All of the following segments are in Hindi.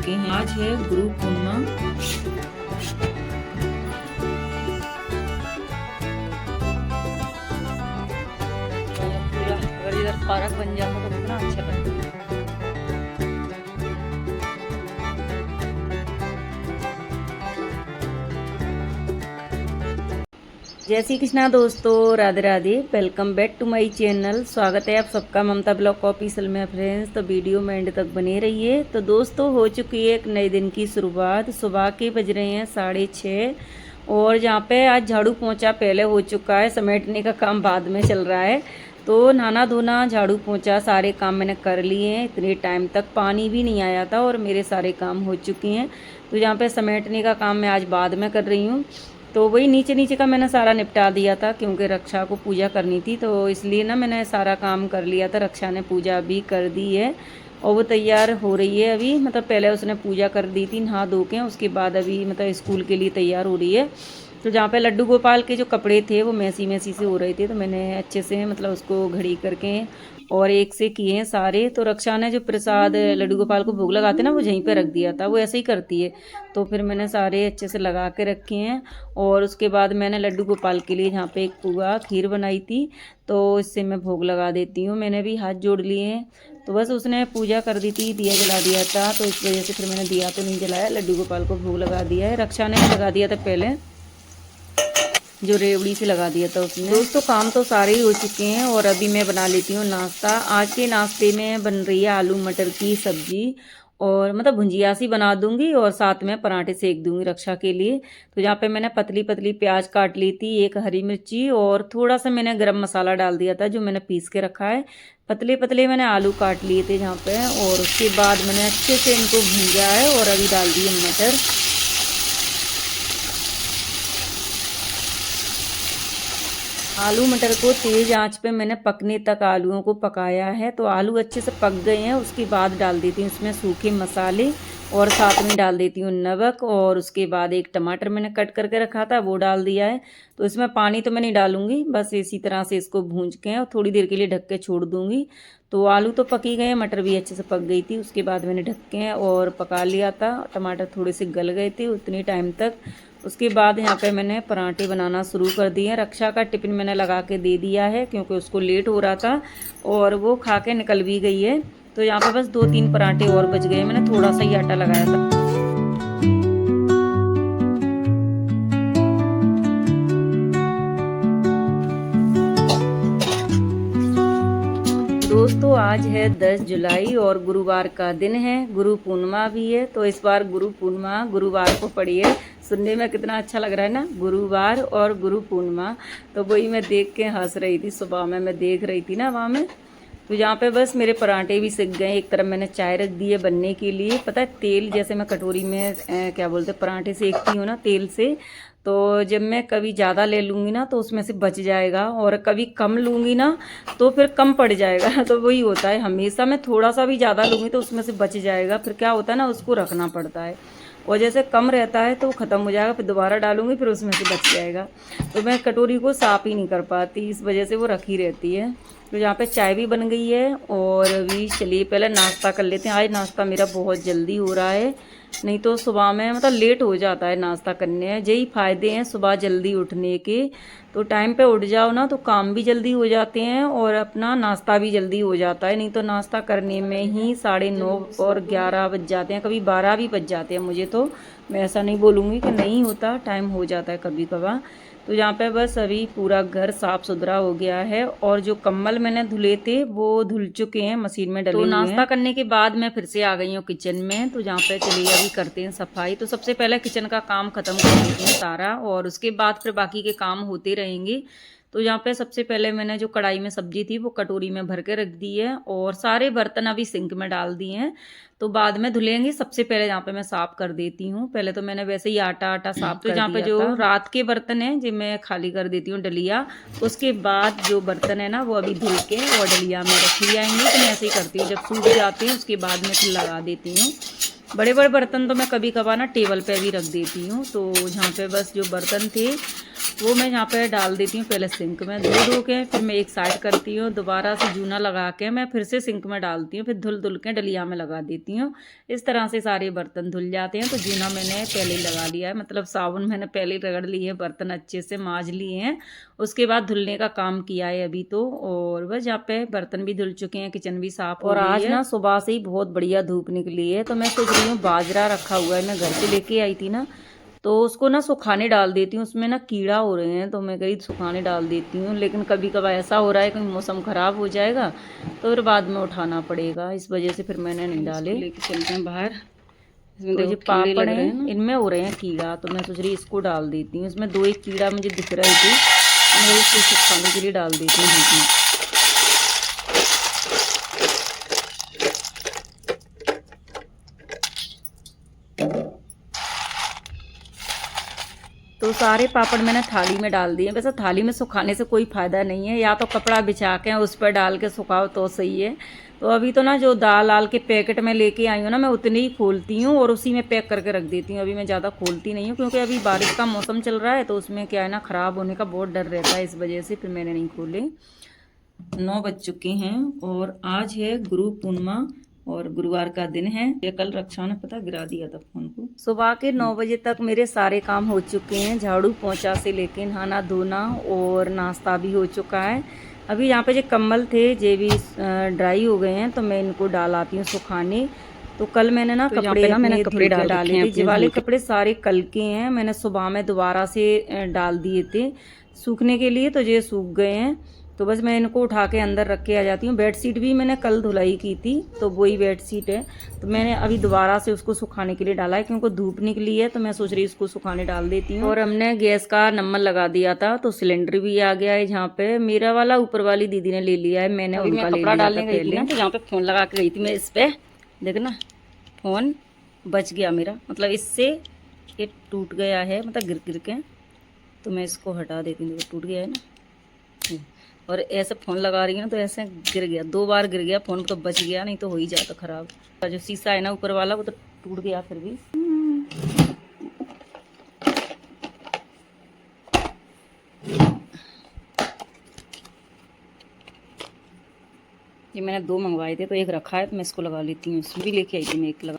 चुके हैं। आज है गुरु पूर्णिमा। पूरा अगर इधर पार्क बन जाता तो कितना अच्छा लगता। जय श्री कृष्णा दोस्तों, Radhe Radhe. Welcome back to my channel. स्वागत है आप सबका ममता ब्लॉग ऑफिशियल में फ्रेंड्स। तो वीडियो में एंड तक बने रहिए। तो दोस्तों हो चुकी है एक नए दिन की शुरुआत। सुबह के बज रहे हैं 6:30 और जहाँ पे आज झाड़ू पोंछा पहले हो चुका है, समेटने का काम बाद में चल रहा है। तो नहाना धोना झाड़ू पोंछा सारे काम मैंने कर लिए हैं। इतने टाइम तक पानी भी नहीं आया था और मेरे सारे काम हो चुके हैं। तो यहाँ पे समेटने का काम मैं आज बाद में कर रही हूँ। तो वही नीचे नीचे का मैंने सारा निपटा दिया था क्योंकि रक्षा को पूजा करनी थी, तो इसलिए ना मैंने सारा काम कर लिया था। रक्षा ने पूजा भी कर दी है और वो तैयार हो रही है अभी। मतलब पहले उसने पूजा कर दी थी नहा धो के, उसके बाद अभी मतलब स्कूल के लिए तैयार हो रही है। तो जहाँ पे लड्डू गोपाल के जो कपड़े थे वो मैसी मैसी से हो रहे थे, तो मैंने अच्छे से मतलब उसको घड़ी करके और एक से किए हैं सारे। तो रक्षा ने जो प्रसाद लड्डू गोपाल को भोग लगाते ना वो यहीं पे रख दिया था, वो ऐसे ही करती है। तो फिर मैंने सारे अच्छे से लगा के रखे हैं। और उसके बाद मैंने लड्डू गोपाल के लिए जहाँ पे एक पुआ खीर बनाई थी, तो इससे मैं भोग लगा देती हूँ। मैंने भी हाथ जोड़ लिए हैं। तो बस उसने पूजा कर दी थी, दिया जला दिया था, तो इस वजह से फिर मैंने दिया तो नहीं जलाया, लड्डू गोपाल को भोग लगा दिया है। रक्षा ने भी लगा दिया था पहले, जो रेवड़ी से लगा दिया था उसने। दोस्तों काम तो सारे ही हो चुके हैं और अभी मैं बना लेती हूँ नाश्ता। आज के नाश्ते में बन रही है आलू मटर की सब्जी और मतलब भुंजिया सी बना दूंगी और साथ में पराठे सेक दूंगी रक्षा के लिए। तो यहाँ पे मैंने पतली पतली प्याज काट ली थी, एक हरी मिर्ची और थोड़ा सा मैंने गरम मसाला डाल दिया था जो मैंने पीस के रखा है। पतले पतले मैंने आलू काट लिए थे जहाँ पे, और उसके बाद मैंने अच्छे से इनको भूंजा है और अभी डाल दिए मटर। आलू मटर को तेज़ आंच पे मैंने पकने तक आलूओं को पकाया है। तो आलू अच्छे से पक गए हैं, उसके बाद डाल देती हूँ इसमें सूखे मसाले और साथ में डाल देती हूँ नमक। और उसके बाद एक टमाटर मैंने कट करके रखा था वो डाल दिया है। तो इसमें पानी तो मैं नहीं डालूंगी, बस इसी तरह से इसको भूंज के और थोड़ी देर के लिए ढक के छोड़ दूंगी। तो आलू तो पक ही गए, मटर भी अच्छे से पक गई थी। उसके बाद मैंने ढक के और पका लिया था, टमाटर थोड़े से गल गए थे उतनी टाइम तक। उसके बाद यहाँ पे मैंने पराठे बनाना शुरू कर दिए। रक्षा का टिफ़िन मैंने लगा के दे दिया है क्योंकि उसको लेट हो रहा था और वो खा के निकल भी गई है। तो यहाँ पे बस 2-3 पराठे और बच गए, मैंने थोड़ा सा ही आटा लगाया था। दोस्तों आज है 10 जुलाई और गुरुवार का दिन है, गुरु पूर्णिमा भी है। तो इस बार गुरु पूर्णिमा गुरुवार को पड़ी है। सुनने में कितना अच्छा लग रहा है ना, गुरुवार और गुरु पूर्णिमा। तो वही मैं देख के हंस रही थी, सुबह में मैं देख रही थी ना वहाँ में। तो यहाँ पे बस मेरे पराठे भी सिक गए। एक तरफ मैंने चाय रख दी है बनने के लिए। पता है तेल जैसे मैं कटोरी में क्या बोलते हैं पराठे सेकती हूँ ना तेल से, तो जब मैं कभी ज़्यादा ले लूँगी ना तो उसमें से बच जाएगा, और कभी कम लूँगी ना तो फिर कम पड़ जाएगा। तो वही होता है, हमेशा मैं थोड़ा सा भी ज़्यादा लूँगी तो उसमें से बच जाएगा, फिर क्या होता है ना उसको रखना पड़ता है। और जैसे कम रहता है तो वो ख़त्म हो जाएगा, फिर दोबारा डालूंगी फिर उसमें से बच जाएगा। तो मैं कटोरी को साफ़ ही नहीं कर पाती, इस वजह से वो रखी रहती है। तो यहाँ पे चाय भी बन गई है और अभी चलिए पहले नाश्ता कर लेते हैं। आज नाश्ता मेरा बहुत जल्दी हो रहा है, नहीं तो सुबह में मतलब लेट हो जाता है नाश्ता करने में। यही फ़ायदे हैं सुबह जल्दी उठने के। तो टाइम पे उठ जाओ ना तो काम भी जल्दी हो जाते हैं और अपना नाश्ता भी जल्दी हो जाता है। नहीं तो नाश्ता करने में ही 9:30 और 11 बज जाते हैं, कभी 12 भी बज जाते हैं मुझे। तो मैं ऐसा नहीं बोलूँगी कि नहीं होता, टाइम हो जाता है कभी कभार। तो यहाँ पे बस अभी पूरा घर साफ़ सुथरा हो गया है और जो कम्बल मैंने धुले थे वो धुल चुके हैं, मशीन में डले हुए हैं। तो नाश्ता करने के बाद मैं फिर से आ गई हूँ किचन में। तो जहाँ पे चलिए अभी करते हैं सफाई। तो सबसे पहले किचन का काम ख़त्म कर देते हैं सारा और उसके बाद फिर बाकी के काम होते रहेंगे। तो यहाँ पे सबसे पहले मैंने जो कढ़ाई में सब्जी थी वो कटोरी में भर के रख दी है और सारे बर्तन अभी सिंक में डाल दिए हैं, तो बाद में धुलेंगे। सबसे पहले यहाँ पे मैं साफ़ कर देती हूँ। पहले तो मैंने वैसे ही आटा साफ़ कर दिया। तो जहाँ पे जो रात के बर्तन हैं जो मैं खाली कर देती हूँ डलिया, उसके बाद जो बर्तन है ना वो अभी धुल के और डलिया में रख लिया आएंगे। तो मैं ऐसे ही करती हूँ, जब सूख जाते हैं उसके बाद में फिर लगा देती हूँ। बड़े बड़े बर्तन तो मैं कभी कभार ना टेबल पे भी रख देती हूँ। तो जहाँ पे बस जो बर्तन थे वो मैं यहाँ पे डाल देती हूँ पहले सिंक में धो के, फिर मैं एक साइड करती हूँ, दोबारा से जूना लगा के मैं फिर से सिंक में डालती हूँ, फिर धुल के डलिया में लगा देती हूँ। इस तरह से सारे बर्तन धुल जाते हैं। तो जूना मैंने पहले ही लगा लिया है, मतलब साबुन मैंने पहले ही रगड़ लिए हैं, बर्तन अच्छे से मांज लिए हैं, उसके बाद धुलने का काम किया है अभी तो। और बस यहाँ पे बर्तन भी धुल चुके हैं, किचन भी साफ हो गई है। और आज ना सुबह से ही बहुत बढ़िया धूप निकली है, तो मैं सोच रही हूँ बाजरा रखा हुआ है, मैं घर से लेके आई थी ना, तो उसको ना सुखाने डाल देती हूँ, उसमें ना कीड़ा हो रहे हैं, तो मैं कहीं सुखाने डाल देती हूँ। लेकिन कभी कभार ऐसा हो रहा है कि मौसम ख़राब हो जाएगा तो फिर बाद में उठाना पड़ेगा, इस वजह से फिर मैंने नहीं डाले। लेके चलते हैं बाहर। इसमें तो ये पापड़ हैं, इनमें हो रहे हैं कीड़ा, तो मैं सोच रही इसको डाल देती हूँ। इसमें 2 एक कीड़ा मुझे दिख रही थी, मैं इसको सुखाने के लिए डाल देती हूँ धूप में। तो सारे पापड़ मैंने थाली में डाल दिए। वैसे थाली में सुखाने से कोई फ़ायदा नहीं है, या तो कपड़ा बिछा के उस पर डाल के सुखाओ तो सही है। तो अभी तो ना जो दाल के पैकेट में लेके आई हूँ ना, मैं उतनी ही खोलती हूँ और उसी में पैक करके रख देती हूँ। अभी मैं ज़्यादा खोलती नहीं हूँ, क्योंकि अभी बारिश का मौसम चल रहा है, तो उसमें क्या है ना, ख़राब होने का बहुत डर रहता है, इस वजह से फिर मैंने नहीं खोले। 9 बज चुके हैं और आज है गुरु पूर्णिमा और गुरुवार का दिन है। ये कल रक्षा ने पता गिरा दिया था फोन को। सुबह के 9 बजे तक मेरे सारे काम हो चुके हैं, झाड़ू पोंछा से लेके नहाना धोना और नाश्ता भी हो चुका है। अभी यहाँ पे जो कम्बल थे ये भी ड्राई हो गए हैं, तो मैं इनको डाल आती हूँ सुखाने। तो कल मैंने ना तो कपड़े डाले थे, ये वाले कपड़े सारे कल के हैं, मैंने सुबह में दोबारा से डाल दिए थे सूखने के लिए, तो ये सूख गए हैं। तो बस मैं इनको उठा के अंदर रख के आ जाती हूँ। बेडशीट भी मैंने कल धुलाई की थी, तो वही बेडशीट है, तो मैंने अभी दोबारा से उसको सुखाने के लिए डाला है, क्योंकि धूप निकली है, तो मैं सोच रही उसको सुखाने डाल देती हूँ। और हमने गैस का नंबर लगा दिया था, तो सिलेंडर भी आ गया है। जहाँ पे मेरा वाला ऊपर वाली दीदी ने ले लिया है, मैंने उनका ले लिया था पहले। तो यहाँ पे फ़ोन लगा के गई थी मैं, इस पर देखना फ़ोन बच गया मेरा, मतलब इससे ये टूट गया है, मतलब गिर के, तो मैं इसको हटा देती हूँ, टूट गया है ना। और ऐसे फ़ोन लगा रही है ना, तो ऐसे गिर गया, 2 बार गिर गया फ़ोन, तो बच गया, नहीं तो हो ही जाता ख़राब। जो शीशा है ना ऊपर वाला, वो तो टूट गया फिर भी। ये मैंने 2 मंगवाए थे, तो एक रखा है, तो मैं इसको लगा लेती हूँ। इसमें भी लेके आई थी मैं एक लगा,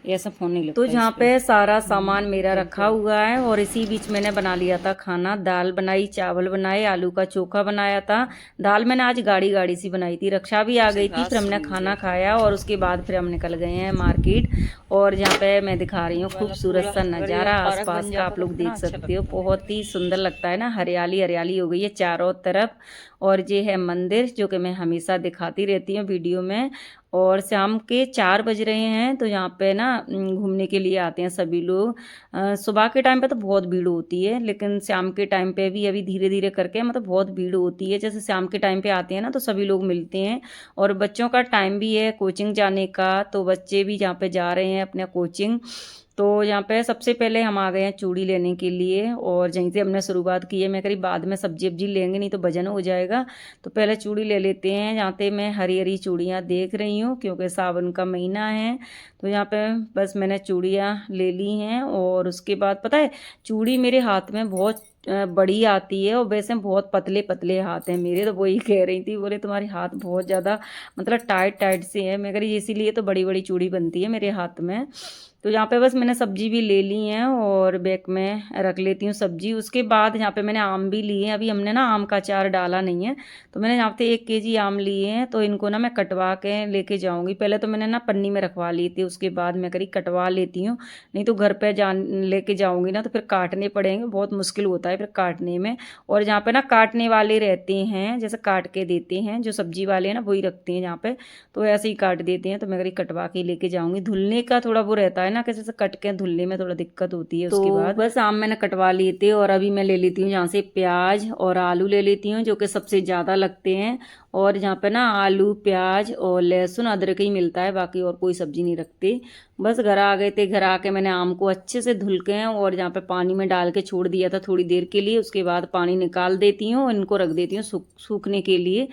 ऐसा फ़ोन नहीं लगता। तो जहाँ पे सारा सामान मेरा रखा हुआ है, और इसी बीच मैंने बना लिया था खाना। दाल बनाई, चावल बनाए, आलू का चोखा बनाया था। दाल मैंने आज गाढ़ी सी बनाई थी, रक्षा भी आ गई थी, फिर हमने खाना खाया और उसके बाद फिर हम निकल गए हैं मार्केट। और जहाँ पे मैं दिखा रही हूँ खूबसूरत सा नज़ारा आसपास का, आप लोग देख सकते हो, बहुत ही सुंदर लगता है ना, हरियाली हरियाली हो गई है चारों तरफ। और ये है मंदिर, जो कि मैं हमेशा दिखाती रहती हूँ वीडियो में। और शाम के 4 बज रहे हैं, तो यहाँ पे ना घूमने के लिए आते हैं सभी लोग। सुबह के टाइम पे तो बहुत भीड़ होती है, लेकिन शाम के टाइम पे भी अभी धीरे धीरे करके मतलब बहुत भीड़ होती है। जैसे शाम के टाइम पे आते हैं ना, तो सभी लोग मिलते हैं। और बच्चों का टाइम भी है कोचिंग जाने का, तो बच्चे भी यहाँ पे जा रहे हैं अपने कोचिंग। तो यहाँ पे सबसे पहले हम आ गए हैं चूड़ी लेने के लिए, और यहीं से हमने शुरुआत की है। मैं करीब बाद में सब्जी वब्जी लेंगे, नहीं तो वजन हो जाएगा, तो पहले चूड़ी ले लेते हैं। यहाँ पे मैं हरी हरी चूड़ियाँ देख रही हूँ, क्योंकि सावन का महीना है। तो यहाँ पे बस मैंने चूड़ियाँ ले ली हैं, और उसके बाद पता है, चूड़ी मेरे हाथ में बहुत बड़ी आती है, और वैसे बहुत पतले पतले हाथ हैं मेरे। तो वही कह रही थी, बोले तुम्हारे हाथ बहुत ज़्यादा मतलब टाइट से है। मैं कह रही इसीलिए तो बड़ी बड़ी चूड़ी बनती है मेरे हाथ में। तो यहाँ पे बस मैंने सब्जी भी ले ली है, और बैग में रख लेती हूँ सब्जी। उसके बाद यहाँ पे मैंने आम भी लिए हैं। अभी हमने ना आम का अचार डाला नहीं है, तो मैंने यहाँ पे 1 केजी आम लिए हैं। तो इनको ना मैं कटवा के लेके जाऊँगी। पहले तो मैंने ना पन्नी में रखवा ली थी, उसके बाद मैं करी कटवा लेती हूँ, नहीं तो घर पर लेके जाऊँगी ना, तो फिर काटने पड़ेंगे, बहुत मुश्किल होता है फिर काटने में। और जहाँ पे ना काटने वाले रहते हैं, जैसे काट के देते हैं, जो सब्जी वाले हैं ना वही रखते हैं यहाँ पे, तो ऐसे ही काट देते हैं। तो मैं करी कटवा के लेके जाऊँगी। धुलने का थोड़ा वो रहता है ना, कैसे से कट के धुलने में थोड़ा दिक्कत होती है। उसके बाद बस आम मैंने कटवा लिए थे, और अभी मैं ले लेती हूँ यहाँ से प्याज और आलू ले लेती हूँ, जो कि सबसे ज़्यादा लगते हैं। और यहाँ पे ना आलू, प्याज और लहसुन अदरक ही मिलता है, बाकी और कोई सब्जी नहीं रखते। बस घर आ गए थे, घर आके मैंने आम को अच्छे से धुल के और यहाँ पे पानी में डाल के छोड़ दिया था थोड़ी देर के लिए। उसके बाद पानी निकाल देती हूँ, इनको रख देती हूँ सूखने के लिए।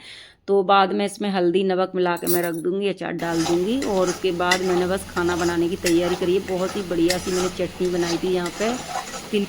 तो बाद में इसमें हल्दी नमक मिला के मैं रख दूँगी, अचार डाल दूँगी। और उसके बाद मैंने बस खाना बनाने की तैयारी करी है। बहुत ही बढ़िया सी मैंने चटनी बनाई थी यहाँ पे, तिल